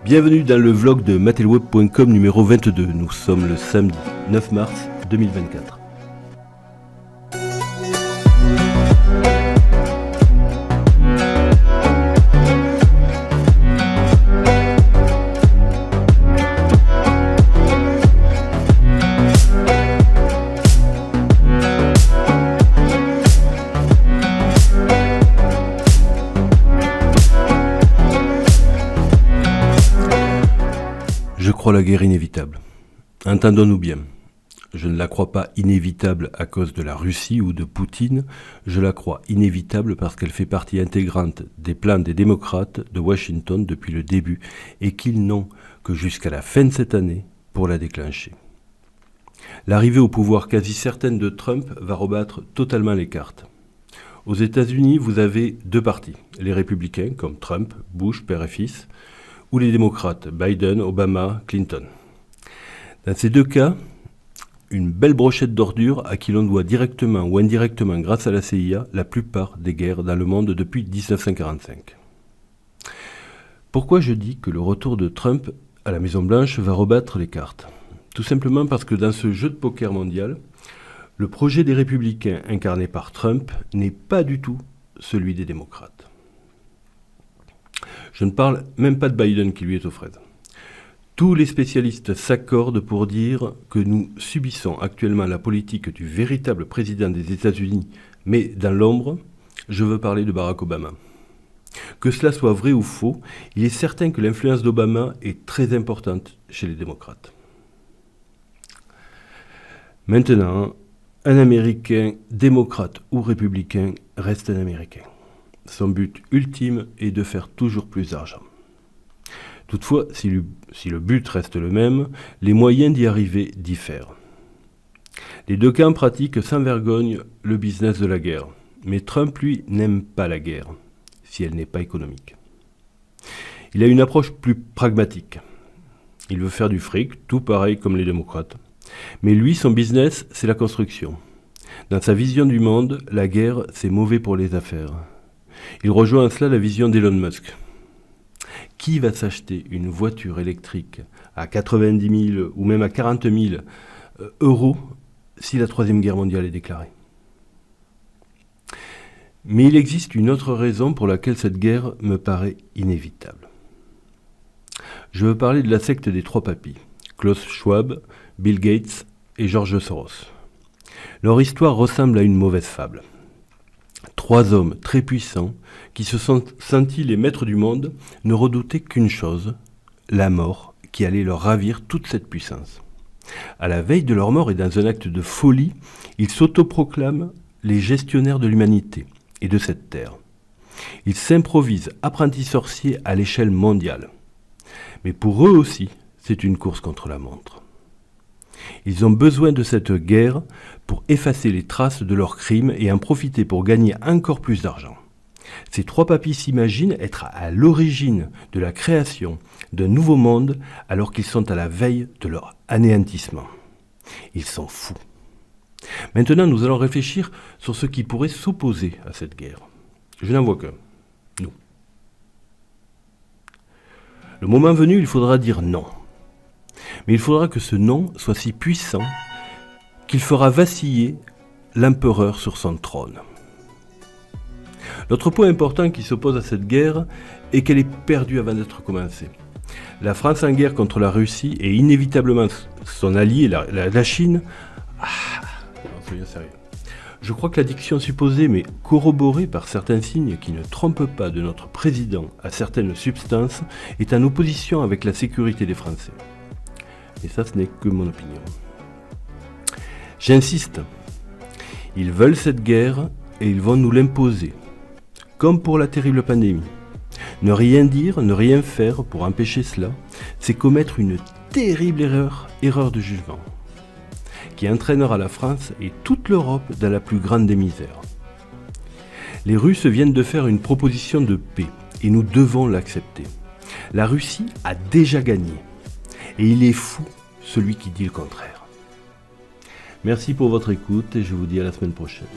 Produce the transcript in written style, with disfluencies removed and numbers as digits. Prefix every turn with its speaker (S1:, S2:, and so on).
S1: Bienvenue dans le vlog de matelweb.com numéro 22. Nous sommes le samedi 9 mars 2024. Je crois la guerre inévitable. Entendons-nous bien. Je ne la crois pas inévitable à cause de la Russie ou de Poutine, je la crois inévitable parce qu'elle fait partie intégrante des plans des démocrates de Washington depuis le début et qu'ils n'ont que jusqu'à la fin de cette année pour la déclencher. L'arrivée au pouvoir quasi certaine de Trump va rebattre totalement les cartes. Aux États-Unis, vous avez deux partis, les républicains comme Trump, Bush, père et fils, ou les démocrates, Biden, Obama, Clinton. Dans ces deux cas, une belle brochette d'ordures à qui l'on doit directement ou indirectement grâce à la CIA la plupart des guerres dans le monde depuis 1945. Pourquoi je dis que le retour de Trump à la Maison-Blanche va rebattre les cartes ? Tout simplement parce que dans ce jeu de poker mondial, le projet des républicains incarné par Trump n'est pas du tout celui des démocrates. Je ne parle même pas de Biden qui lui est aux fraises. Tous les spécialistes s'accordent pour dire que nous subissons actuellement la politique du véritable président des États-Unis, mais dans l'ombre, je veux parler de Barack Obama. Que cela soit vrai ou faux, il est certain que l'influence d'Obama est très importante chez les démocrates. Maintenant, un Américain, démocrate ou républicain, reste un Américain. Son but ultime est de faire toujours plus d'argent. Toutefois, si le but reste le même, les moyens d'y arriver diffèrent. Les deux camps pratiquent sans vergogne le business de la guerre. Mais Trump, lui, n'aime pas la guerre, si elle n'est pas économique. Il a une approche plus pragmatique. Il veut faire du fric, tout pareil comme les démocrates. Mais lui, son business, c'est la construction. Dans sa vision du monde, la guerre, c'est mauvais pour les affaires. Il rejoint en cela la vision d'Elon Musk. Qui va s'acheter une voiture électrique à 90 000 ou même à 40 000 euros si la Troisième Guerre mondiale est déclarée ? Mais il existe une autre raison pour laquelle cette guerre me paraît inévitable. Je veux parler de la secte des trois papis, Klaus Schwab, Bill Gates et George Soros. Leur histoire ressemble à une mauvaise fable. Trois hommes très puissants qui se sont sentis les maîtres du monde ne redoutaient qu'une chose, la mort qui allait leur ravir toute cette puissance. À la veille de leur mort et dans un acte de folie, ils s'autoproclament les gestionnaires de l'humanité et de cette terre. Ils s'improvisent apprentis sorciers à l'échelle mondiale. Mais pour eux aussi, c'est une course contre la montre. Ils ont besoin de cette guerre pour effacer les traces de leurs crimes et en profiter pour gagner encore plus d'argent. Ces trois papis s'imaginent être à l'origine de la création d'un nouveau monde alors qu'ils sont à la veille de leur anéantissement. Ils sont fous. Maintenant, nous allons réfléchir sur ce qui pourrait s'opposer à cette guerre. Je n'en vois qu'un, nous. Le moment venu, il faudra dire non. Mais il faudra que ce non soit si puissant qu'il fera vaciller l'empereur sur son trône. L'autre point important qui s'oppose à cette guerre est qu'elle est perdue avant d'être commencée. La France en guerre contre la Russie et inévitablement son allié, la Chine. Soyons sérieux. Je crois que la diction supposée, mais corroborée par certains signes qui ne trompent pas de notre président à certaines substances, est en opposition avec la sécurité des Français. Et ça, ce n'est que mon opinion. J'insiste, ils veulent cette guerre et ils vont nous l'imposer, comme pour la terrible pandémie. Ne rien dire, ne rien faire pour empêcher cela, c'est commettre une terrible erreur de jugement, qui entraînera la France et toute l'Europe dans la plus grande des misères. Les Russes viennent de faire une proposition de paix et nous devons l'accepter. La Russie a déjà gagné. Et il est fou, celui qui dit le contraire. Merci pour votre écoute et je vous dis à la semaine prochaine.